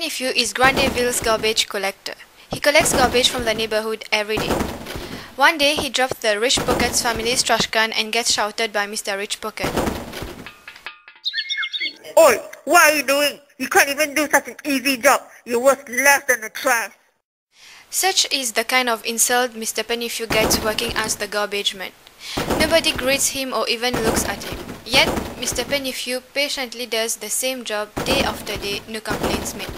Nephew is Grandeville's garbage collector. He collects garbage from the neighborhood every day. One day, he drops the Rich Pocket's family's trash can and gets shouted by Mr. Rich Pocket. Oi, what are you doing? You can't even do such an easy job. You're worth less than the trash. Such is the kind of insult Mr. Pennyfew gets working as the garbage man. Nobody greets him or even looks at him. Yet, Mr. Pennyfew patiently does the same job day after day, no complaints made.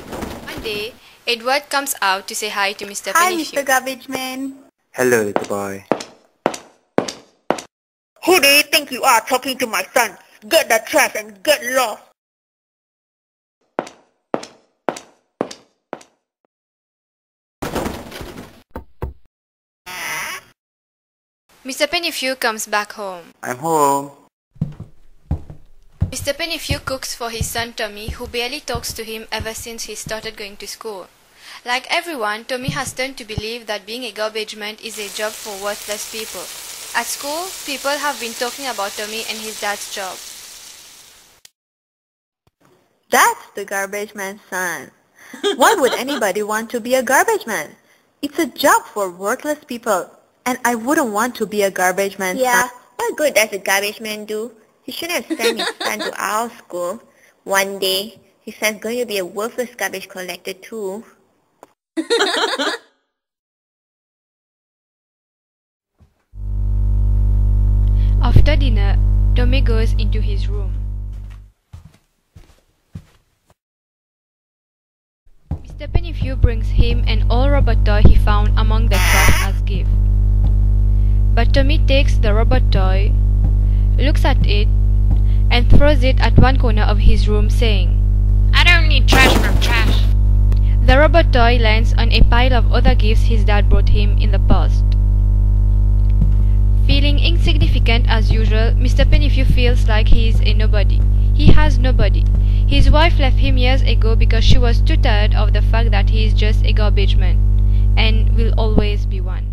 One day, Edward comes out to say hi to Mr. Pennyfew. Hi, Mr. Garbage Man. Hello, little boy. Who do you think you are talking to my son? Get the trash and get lost. Mr. Pennyfew comes back home. I'm home. Mr. Pennyfew cooks for his son Tommy, who barely talks to him ever since he started going to school. Like everyone, Tommy has turned to believe that being a garbage man is a job for worthless people. At school, people have been talking about Tommy and his dad's job. That's the garbage man's son. Why would anybody want to be a garbage man? It's a job for worthless people. And I wouldn't want to be a garbage man's son. What good does a garbage man do? He shouldn't have sent his son to our school. One day, his son's going to be a worthless garbage collector too. After dinner, Tommy goes into his room. Mr. Pennyfew brings him an old robot toy he found among the trash as gift. But Tommy takes the robot toy, looks at it, and throws it at one corner of his room saying, I don't need trash from trash. The robot toy lands on a pile of other gifts his dad brought him in the past. Feeling insignificant as usual, Mr. Pennyfew feels like he is a nobody. He has nobody. His wife left him years ago because she was too tired of the fact that he is just a garbage man, and will always be one.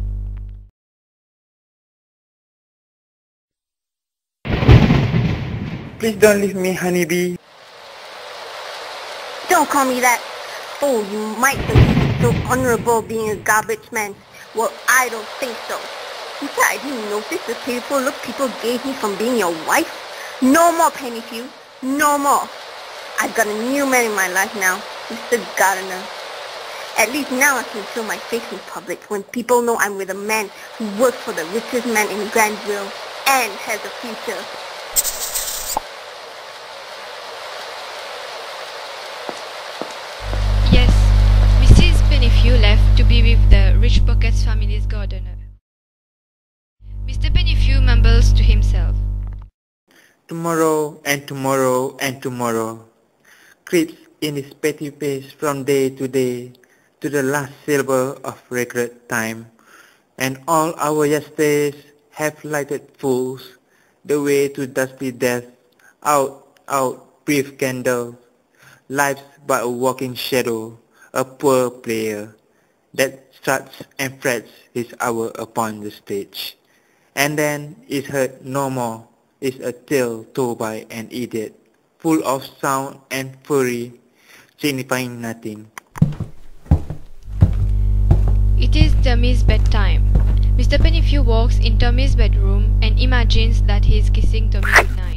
Please don't leave me, honeybee. Don't call me that. Oh, you might believe it's so honorable being a garbage man. Well, I don't think so. In fact, I didn't notice the pitiful look people gave me from being your wife. No more, Pennyfew. No more. I've got a new man in my life now, Mr. Gardener. At least now I can show my face in public when people know I'm with a man who works for the richest man in Grandville and has a future. Yes, Mrs. Pennyfew left to be with the Rich Pocket's family's gardener. Mr. Pennyfew mumbles to himself. Tomorrow and tomorrow and tomorrow creeps in his petty pace from day to the last syllable of regret time, and all our yesterdays have lighted fools the way to dusty death. Out, out, brief candle. Life's but a walking shadow, a poor player that struts and frets his hour upon the stage, and then is heard no more. Is a tale told by an idiot, full of sound and fury, signifying nothing. It is Tommy's bedtime. Mr. Pennyfew walks in Tommy's bedroom and imagines that he is kissing Tommy goodnight.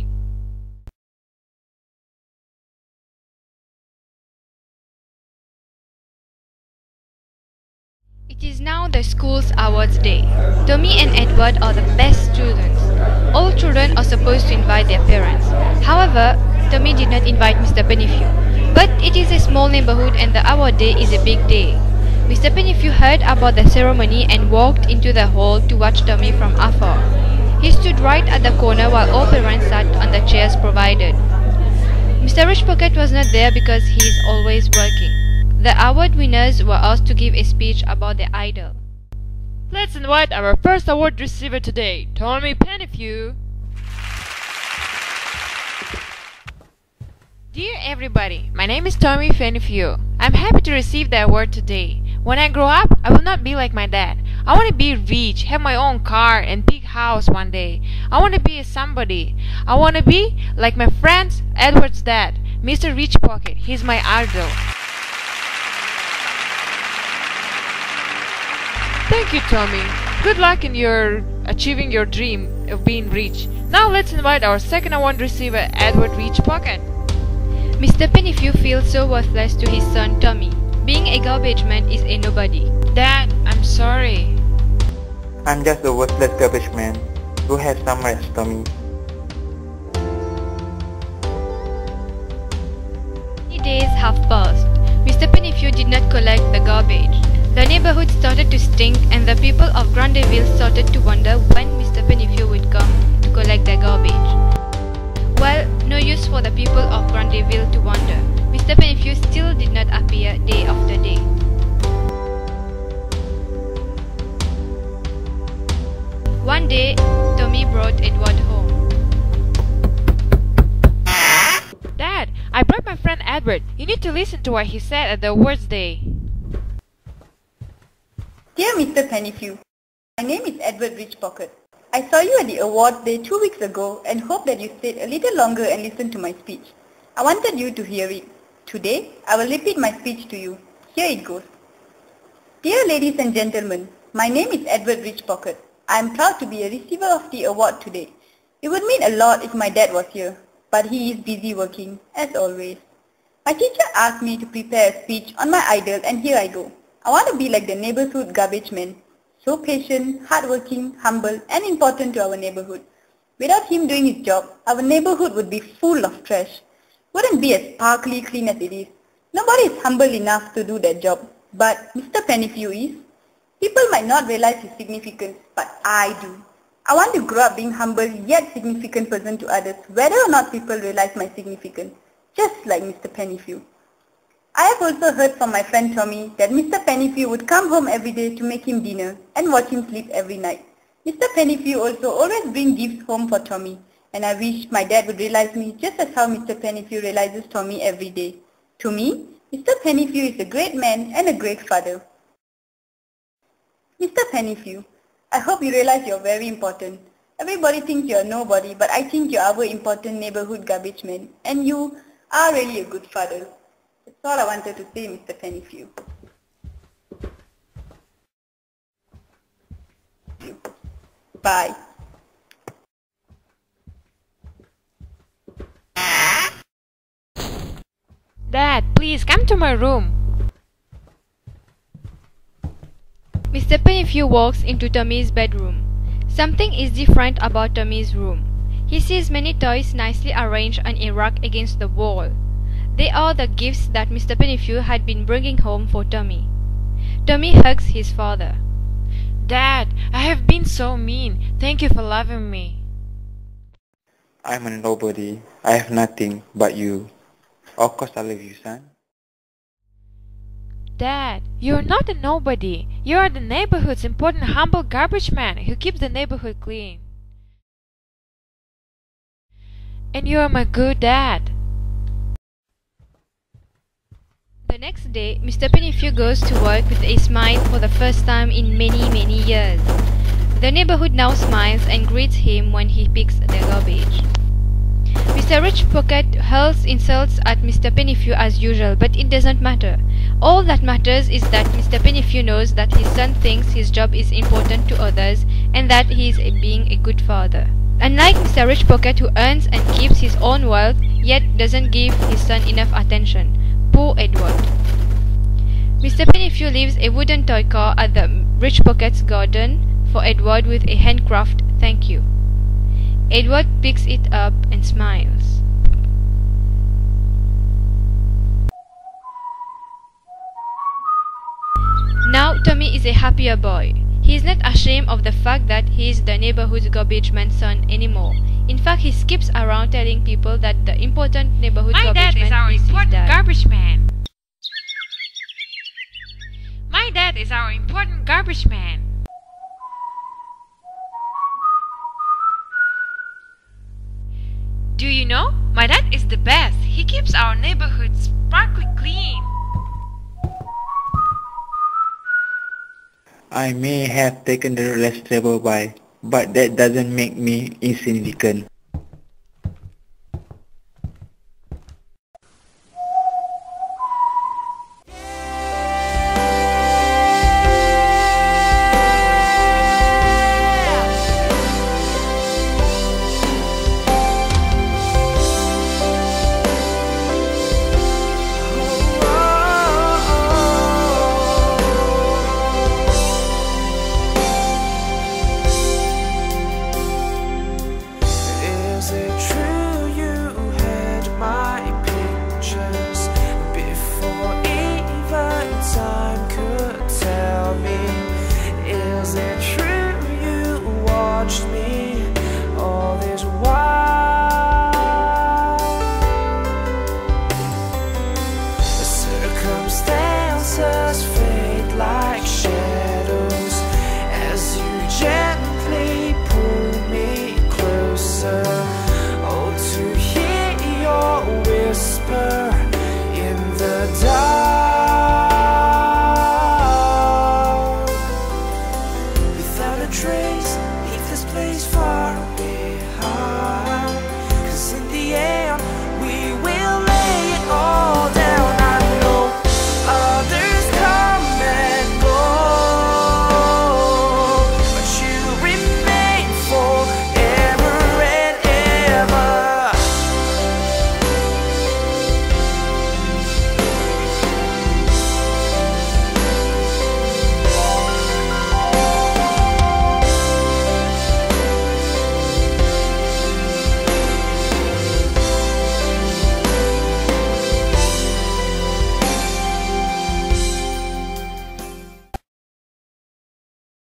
It is now the school's awards day. Tommy and Edward are the best students. All children are supposed to invite their parents. However, Tommy did not invite Mr. Pennyfew. But it is a small neighborhood and the award day is a big day. Mr. Pennyfew heard about the ceremony and walked into the hall to watch Tommy from afar. He stood right at the corner while all parents sat on the chairs provided. Mr. Rich Pocket was not there because he is always working. The award winners were asked to give a speech about their idol. Let's invite our first award receiver today, Tommy Pennyfew. Dear everybody, my name is Tommy Pennyfew. I'm happy to receive the award today. When I grow up, I will not be like my dad. I want to be rich, have my own car and big house one day. I want to be somebody. I want to be like my friend's Edward's dad, Mr. Rich Pocket. He's my idol. Thank you, Tommy. Good luck in your achieving your dream of being rich. Now let's invite our second award receiver, Edward Rich Pocket. Mr. Pennyfew feels so worthless to his son Tommy. Being a garbage man is a nobody. Dad, I'm sorry. I'm just a worthless garbage man. Go have some rest, Tommy. Many days have passed. Mr. Pennyfew did not collect the garbage. The neighborhood started to stink and the people of Grandeville started to wonder when Mr. Pennyfew would come to collect their garbage. Well, no use for the people of Grandeville to wonder. Mr. Pennyfew still did not appear day after day. One day, Tommy brought Edward home. Dad, I brought my friend Edward. You need to listen to what he said at the awards day. Dear Mr. Pennyfew, my name is Edward Rich Pocket. I saw you at the awards day 2 weeks ago and hope that you stayed a little longer and listened to my speech. I wanted you to hear it. Today, I will repeat my speech to you. Here it goes. Dear ladies and gentlemen, my name is Edward Rich Pocket. I am proud to be a receiver of the award today. It would mean a lot if my dad was here, but he is busy working, as always. My teacher asked me to prepare a speech on my idol and here I go. I want to be like the neighborhood garbage man. So patient, hardworking, humble and important to our neighborhood. Without him doing his job, our neighborhood would be full of trash. Wouldn't be as sparkly clean as it is. Nobody is humble enough to do that job. But Mr. Pennyfew is. People might not realize his significance, but I do. I want to grow up being humble yet significant person to others, whether or not people realize my significance, just like Mr. Pennyfew. I have also heard from my friend Tommy that Mr. Pennyfew would come home every day to make him dinner and watch him sleep every night. Mr. Pennyfew also always brings gifts home for Tommy, and I wish my dad would realize me just as how Mr. Pennyfew realizes Tommy every day. To me, Mr. Pennyfew is a great man and a great father. Mr. Pennyfew, I hope you realize you're very important. Everybody thinks you're nobody, but I think you're our important neighborhood garbage man, and you are really a good father. That's all I wanted to say, Mr. Pennyfew. Bye. Dad, please come to my room. Mr. Pennyfew walks into Tommy's bedroom. Something is different about Tommy's room. He sees many toys nicely arranged on a rack against the wall. They are the gifts that Mr. Pennyfew had been bringing home for Tommy. Tommy hugs his father. Dad, I have been so mean. Thank you for loving me. I'm a nobody. I have nothing but you. Of course I love you, son. Dad, you're not a nobody. You are the neighborhood's important humble garbage man who keeps the neighborhood clean. And you are my good dad. The next day, Mr. Pennyfew goes to work with a smile for the first time in many years. The neighborhood now smiles and greets him when he picks the garbage. Mr. Rich Pocket hurls insults at Mr. Pennyfew as usual, but it doesn't matter. All that matters is that Mr. Pennyfew knows that his son thinks his job is important to others and that he is being a good father. Unlike Mr. Rich Pocket, who earns and keeps his own wealth yet doesn't give his son enough attention. Poor Edward. Mr. Pennyfew leaves a wooden toy car at the Rich Pocket's garden for Edward with a handcraft thank you. Edward picks it up and smiles. Now Tommy is a happier boy. He is not ashamed of the fact that he is the neighborhood garbage man's son anymore. In fact, he skips around telling people that the important neighborhood My garbage dad is man our is his important dad. garbage man. My dad is our important garbage man. Do you know? My dad is the best. He keeps our neighborhood sparkly clean. I may have taken the less travel by, but that doesn't make me insignificant. place, leave this place far away.